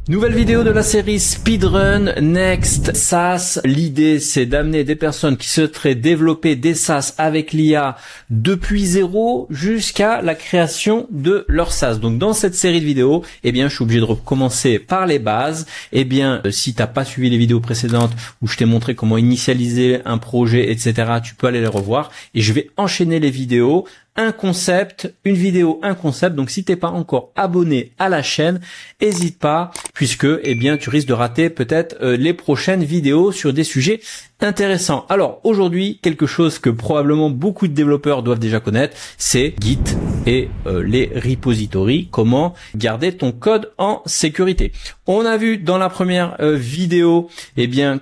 Nouvelle vidéo de la série Speedrun Next SaaS. L'idée, c'est d'amener des personnes qui souhaiteraient développer des SaaS avec l'IA depuis zéro jusqu'à la création de leur SaaS. Donc, dans cette série de vidéos, je suis obligé de recommencer par les bases. Si t'as pas suivi les vidéos précédentes où je t'ai montré comment initialiser un projet, etc., tu peux aller les revoir. Et je vais enchaîner les vidéos. Un concept, une vidéo, un concept. Donc, si t'es pas encore abonné à la chaîne, hésite pas, puisque, tu risques de rater peut-être les prochaines vidéos sur des sujets intéressants. Alors, aujourd'hui, quelque chose que probablement beaucoup de développeurs doivent déjà connaître, c'est Git et les repositories. Comment garder ton code en sécurité. On a vu dans la première vidéo,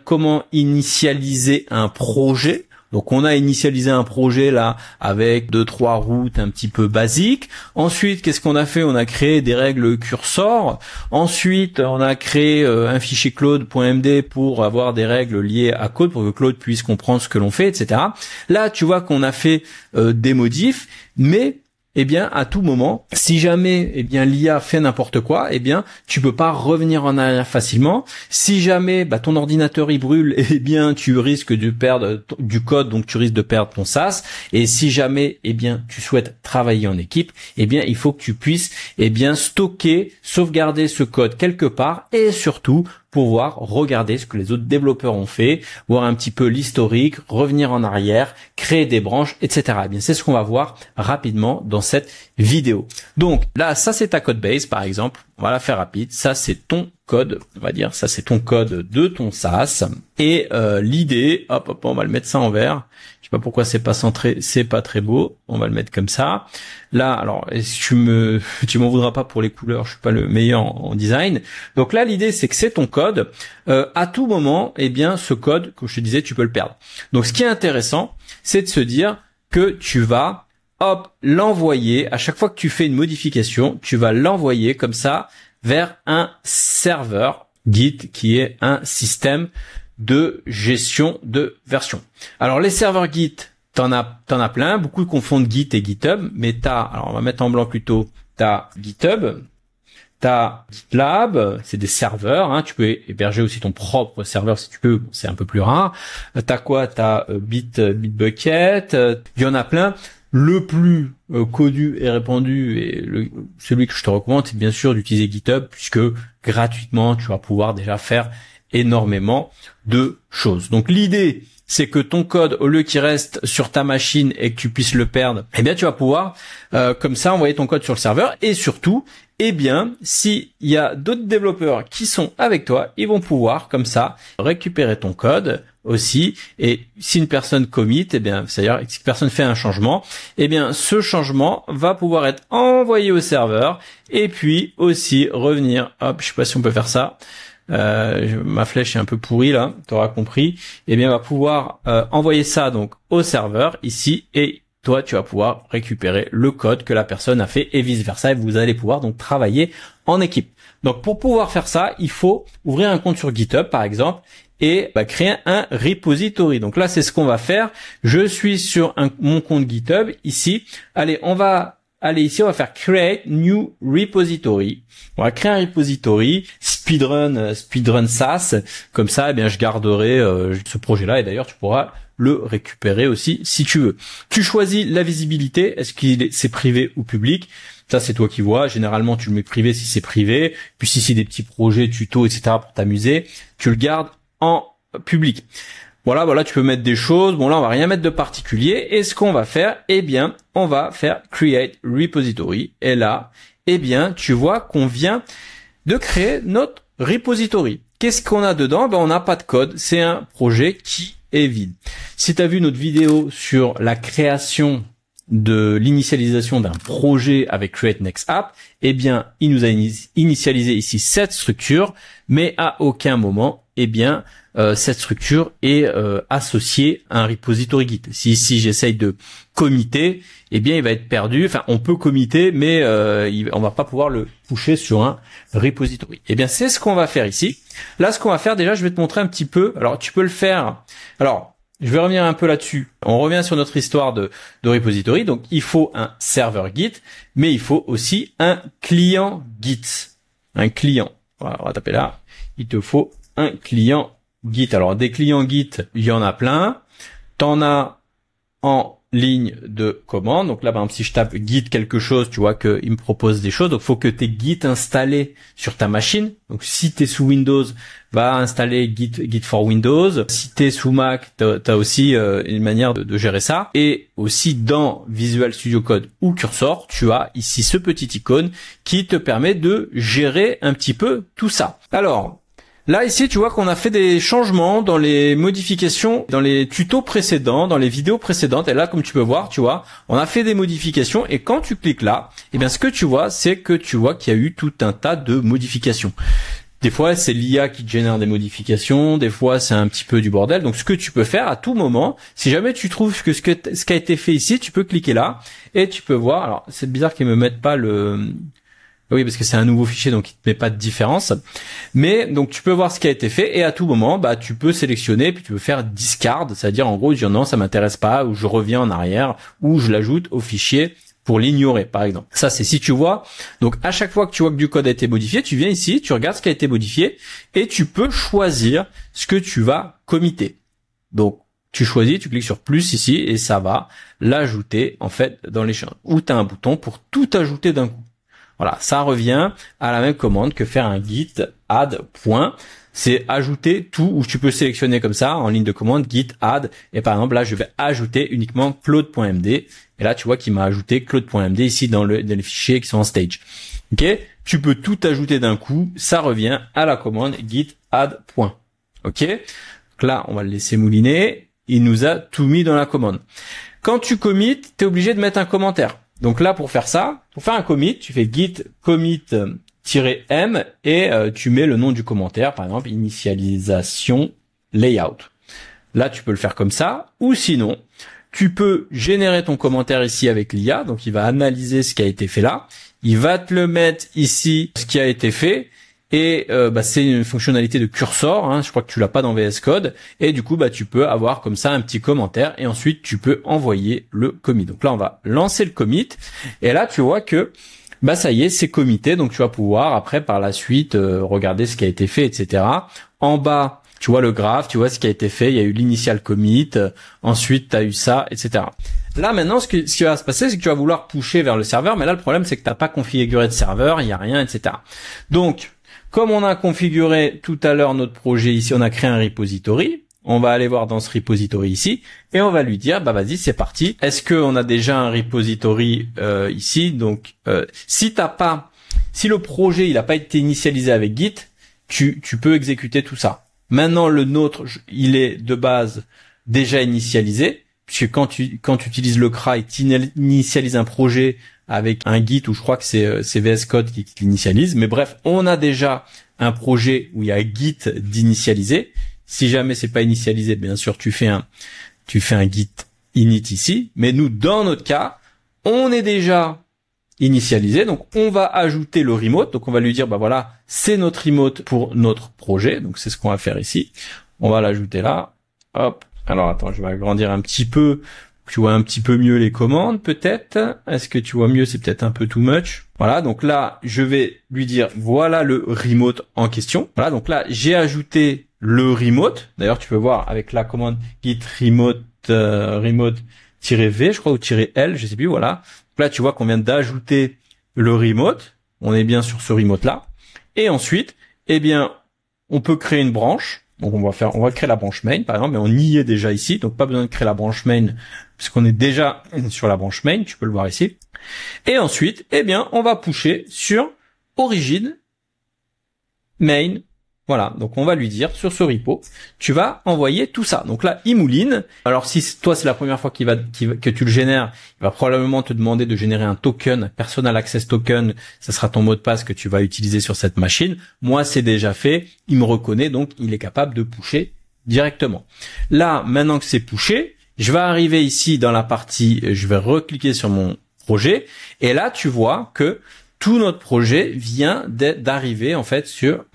comment initialiser un projet. Donc on a initialisé un projet là avec 2-3 routes un petit peu basiques. Ensuite, qu'est-ce qu'on a fait? On a créé des règles cursor. Ensuite, on a créé un fichier code.md pour avoir des règles liées à code pour que Claude puisse comprendre ce que l'on fait, etc. Là, tu vois qu'on a fait des modifs, mais à tout moment, si jamais l'IA fait n'importe quoi, tu peux pas revenir en arrière facilement. Si jamais ton ordinateur il brûle, tu risques de perdre du code, donc tu risques de perdre ton SaaS. Et si jamais tu souhaites travailler en équipe, il faut que tu puisses stocker, sauvegarder ce code quelque part et surtout pouvoir regarder ce que les autres développeurs ont fait, voir un petit peu l'historique, revenir en arrière, créer des branches, etc. C'est ce qu'on va voir rapidement dans cette vidéo. Donc là, ça c'est ta code base par exemple. On va la faire rapide. Ça c'est ton code, on va dire. Ça c'est ton code de ton SaaS. Et l'idée, on va le mettre ça en vert. Je sais pas pourquoi c'est pas centré, c'est pas très beau. On va le mettre comme ça. Là, alors, tu m'en voudras pas pour les couleurs, je suis pas le meilleur en design. Donc là, l'idée, c'est que c'est ton code. À tout moment, ce code, comme je te disais, tu peux le perdre. Donc, ce qui est intéressant, c'est de se dire que tu vas, l'envoyer. À chaque fois que tu fais une modification, tu vas l'envoyer comme ça vers un serveur Git qui est un système de gestion de version. Alors, les serveurs Git, T'en as plein, beaucoup confondent Git et GitHub, mais alors on va mettre en blanc plutôt, t'as GitHub, t'as GitLab, c'est des serveurs, tu peux héberger aussi ton propre serveur si tu peux, c'est un peu plus rare. T'as quoi? T'as Bitbucket, il y en a plein. Le plus connu et répandu et celui que je te recommande, c'est bien sûr d'utiliser GitHub puisque gratuitement, tu vas pouvoir déjà faire énormément de choses. Donc l'idée, c'est que ton code, au lieu qu'il reste sur ta machine et que tu puisses le perdre, tu vas pouvoir comme ça envoyer ton code sur le serveur et surtout, s'il y a d'autres développeurs qui sont avec toi, ils vont pouvoir comme ça récupérer ton code aussi. Et si une personne commit, c'est-à-dire si une personne fait un changement, ce changement va pouvoir être envoyé au serveur et puis aussi revenir. Je sais pas si on peut faire ça. Ma flèche est un peu pourrie là, tu auras compris. On va pouvoir envoyer ça donc au serveur ici et toi tu vas pouvoir récupérer le code que la personne a fait et vice versa et vous allez pouvoir donc travailler en équipe. Donc pour pouvoir faire ça, il faut ouvrir un compte sur GitHub par exemple et créer un repository. Donc là c'est ce qu'on va faire. Je suis sur mon compte GitHub ici. Allez, on va faire create new repository. On va créer un repository speedrun SaaS. Comme ça, je garderai ce projet-là et d'ailleurs tu pourras le récupérer aussi si tu veux. Tu choisis la visibilité. Est-ce c'est privé ou public? Ça, c'est toi qui vois. Généralement, tu le mets privé si c'est privé. Puis si c'est des petits projets, tutos, etc. pour t'amuser, tu le gardes en public. Voilà, tu peux mettre des choses. Bon, là, on va rien mettre de particulier. Et ce qu'on va faire, on va faire create repository. Et là, tu vois qu'on vient de créer notre repository. Qu'est-ce qu'on a dedans? On n'a pas de code. C'est un projet qui est vide. Si tu as vu notre vidéo sur la création de l'initialisation d'un projet avec Create Next App, il nous a initialisé ici cette structure, mais à aucun moment, cette structure est associée à un repository Git. Si ici j'essaye de committer, il va être perdu. Enfin, on peut committer, mais on va pas pouvoir le pusher sur un repository. C'est ce qu'on va faire ici. Là, ce qu'on va faire, déjà, je vais te montrer un petit peu. Alors, tu peux le faire. Alors, je vais revenir un peu là-dessus. On revient sur notre histoire de repository. Donc, il faut un serveur Git, mais il faut aussi un client Git. Un client. Voilà, on va taper là. Il te faut un client Git. Alors des clients Git, il y en a plein. T'en as en ligne de commande. Donc là, par exemple, si je tape Git quelque chose, tu vois qu'il me propose des choses. Donc, faut que tu aies Git installé sur ta machine. Donc, si tu es sous Windows, va installer Git for Windows. Si tu es sous Mac, tu as aussi une manière de gérer ça. Et aussi dans Visual Studio Code ou Cursor, tu as ici ce petit icône qui te permet de gérer un petit peu tout ça. Alors, là, ici, tu vois qu'on a fait des changements dans les modifications, dans les tutos précédents, dans les vidéos précédentes. Et là, comme tu peux voir, tu vois, on a fait des modifications. Et quand tu cliques là, eh bien, ce que tu vois, c'est que tu vois qu'il y a eu tout un tas de modifications. Des fois, c'est l'IA qui te génère des modifications. Des fois, c'est un petit peu du bordel. Donc, ce que tu peux faire à tout moment, si jamais tu trouves que ce qui a été fait ici, tu peux cliquer là et tu peux voir. Alors, c'est bizarre qu'ils me mettent pas le... Oui, parce que c'est un nouveau fichier, donc il te met pas de différence. Mais donc tu peux voir ce qui a été fait et à tout moment, bah tu peux sélectionner puis tu peux faire discard, c'est-à-dire en gros dire non, ça m'intéresse pas, ou je reviens en arrière, ou je l'ajoute au fichier pour l'ignorer, par exemple. Ça, c'est si tu vois. Donc à chaque fois que tu vois que du code a été modifié, tu viens ici, tu regardes ce qui a été modifié et tu peux choisir ce que tu vas committer. Donc tu choisis, tu cliques sur plus ici et ça va l'ajouter en fait dans les champs. Ou tu as un bouton pour tout ajouter d'un coup. Voilà, ça revient à la même commande que faire un git add point. C'est ajouter tout, où tu peux sélectionner comme ça en ligne de commande git add. Et par exemple là, je vais ajouter uniquement claude.md. Et là, tu vois qu'il m'a ajouté claude.md ici dans les fichiers qui sont en stage. Ok, tu peux tout ajouter d'un coup. Ça revient à la commande git add point. Ok, donc là, on va le laisser mouliner. Il nous a tout mis dans la commande. Quand tu commits, tu es obligé de mettre un commentaire. Donc là, pour faire ça, pour faire un commit, tu fais git commit-m et tu mets le nom du commentaire, par exemple, initialisation layout. Là, tu peux le faire comme ça, ou sinon, tu peux générer ton commentaire ici avec l'IA, donc il va analyser ce qui a été fait là, il va te le mettre ici, ce qui a été fait, et c'est une fonctionnalité de cursor, hein, je crois que tu l'as pas dans VS Code, et du coup tu peux avoir comme ça un petit commentaire et ensuite tu peux envoyer le commit. Donc là on va lancer le commit et là tu vois que ça y est, c'est commité, donc tu vas pouvoir après par la suite regarder ce qui a été fait, etc. En bas tu vois le graphe, tu vois ce qui a été fait, il y a eu l'initial commit, ensuite tu as eu ça, etc. Là maintenant ce qui va se passer, c'est que tu vas vouloir pusher vers le serveur, mais là le problème c'est que tu n'as pas configuré de serveur, il n'y a rien, etc. Donc comme on a configuré tout à l'heure notre projet ici, on a créé un repository. On va aller voir dans ce repository ici et on va lui dire vas-y, c'est parti. Est-ce que on a déjà un repository ici? Donc si le projet il n'a pas été initialisé avec Git, tu peux exécuter tout ça. Maintenant le nôtre, il est de base déjà initialisé, puisque quand tu utilises le CRA et tu initialises un projet avec un Git, ou je crois que c'est VS Code qui l'initialise. Mais bref, on a déjà un projet où il y a Git d'initialiser. Si jamais c'est pas initialisé, bien sûr, tu fais un Git init ici. Mais nous, dans notre cas, on est déjà initialisé. Donc, on va ajouter le remote. Donc, on va lui dire, voilà, c'est notre remote pour notre projet. Donc, c'est ce qu'on va faire ici. On va l'ajouter là. Hop. Alors, attends, je vais agrandir un petit peu. Tu vois un petit peu mieux les commandes, peut-être. Est-ce que tu vois mieux? C'est peut-être un peu too much. Voilà, donc là, je vais lui dire, voilà le remote en question. Voilà, donc là, j'ai ajouté le remote. D'ailleurs, tu peux voir avec la commande git remote, remote-v, je crois, ou -l, je sais plus, voilà. Donc là, tu vois qu'on vient d'ajouter le remote. On est bien sur ce remote-là. Et ensuite, on peut créer une branche. Donc on va créer la branche main par exemple, mais on y est déjà ici, donc pas besoin de créer la branche main puisqu'on est déjà sur la branche main, tu peux le voir ici. Et ensuite, on va pusher sur origin main. Voilà, donc on va lui dire sur ce repo, tu vas envoyer tout ça. Donc là, il mouline. Alors si toi c'est la première fois que tu le génères, il va probablement te demander de générer un token, personal access token. Ça sera ton mot de passe que tu vas utiliser sur cette machine. Moi, c'est déjà fait. Il me reconnaît, donc il est capable de pusher directement. Là, maintenant que c'est pushé, je vais arriver ici dans la partie, je vais recliquer sur mon projet. Et là, tu vois que tout notre projet vient d'arriver en fait sur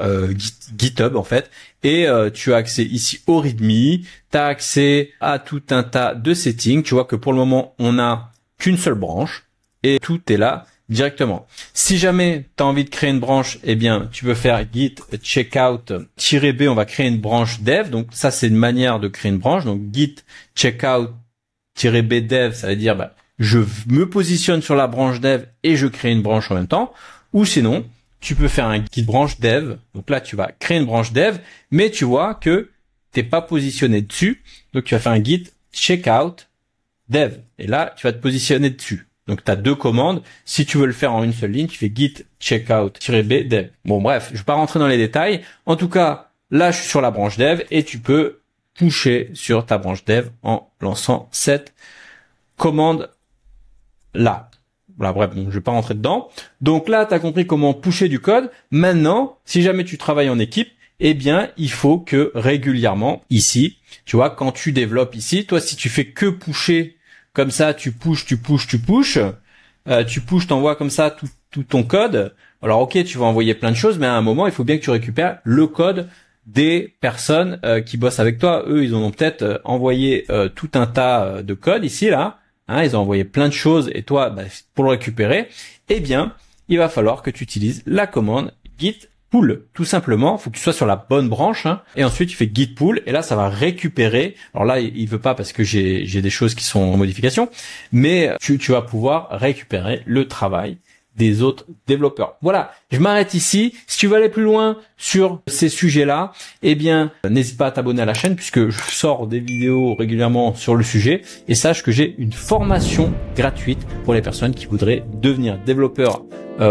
GitHub en fait, et tu as accès ici au README, tu as accès à tout un tas de settings. Tu vois que pour le moment on n'a qu'une seule branche et tout est là directement. Si jamais tu as envie de créer une branche, eh bien, tu peux faire git checkout-b, on va créer une branche dev. Donc ça, c'est une manière de créer une branche. Donc git checkout-b dev, ça veut dire je me positionne sur la branche dev et je crée une branche en même temps. Ou sinon, tu peux faire un git branche dev. Donc là, tu vas créer une branche dev, mais tu vois que t'es pas positionné dessus. Donc tu vas faire un git checkout dev. Et là, tu vas te positionner dessus. Donc, tu as deux commandes. Si tu veux le faire en une seule ligne, tu fais git checkout-b dev. Bon, bref, je vais pas rentrer dans les détails. En tout cas, là, je suis sur la branche dev et tu peux pusher sur ta branche dev en lançant cette commande là. Voilà, bref, bon, je vais pas rentrer dedans. Donc là, tu as compris comment pusher du code. Maintenant, si jamais tu travailles en équipe, eh bien, il faut que régulièrement, ici, tu vois, quand tu développes ici, toi, si tu fais que pusher comme ça, tu pushes, t'envoies comme ça tout ton code. Alors, ok, tu vas envoyer plein de choses, mais à un moment, il faut bien que tu récupères le code des personnes qui bossent avec toi. Eux, ils ont peut-être envoyé tout un tas de code ici, là. Hein, ils ont envoyé plein de choses, et toi, pour le récupérer, eh bien, il va falloir que tu utilises la commande git pull. Tout simplement, faut que tu sois sur la bonne branche, hein, et ensuite tu fais git pull, et là ça va récupérer. Alors là, il veut pas parce que j'ai des choses qui sont en modification, mais tu vas pouvoir récupérer le travail des autres développeurs. Voilà, je m'arrête ici. Si tu veux aller plus loin sur ces sujets-là, eh bien, n'hésite pas à t'abonner à la chaîne puisque je sors des vidéos régulièrement sur le sujet, et sache que j'ai une formation gratuite pour les personnes qui voudraient devenir développeurs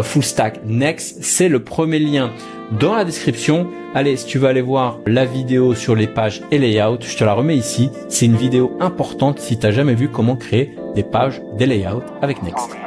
full stack Next. C'est le premier lien dans la description. Allez, si tu veux aller voir la vidéo sur les pages et layout, je te la remets ici. C'est une vidéo importante si tu n'as jamais vu comment créer des pages, des layouts avec Next.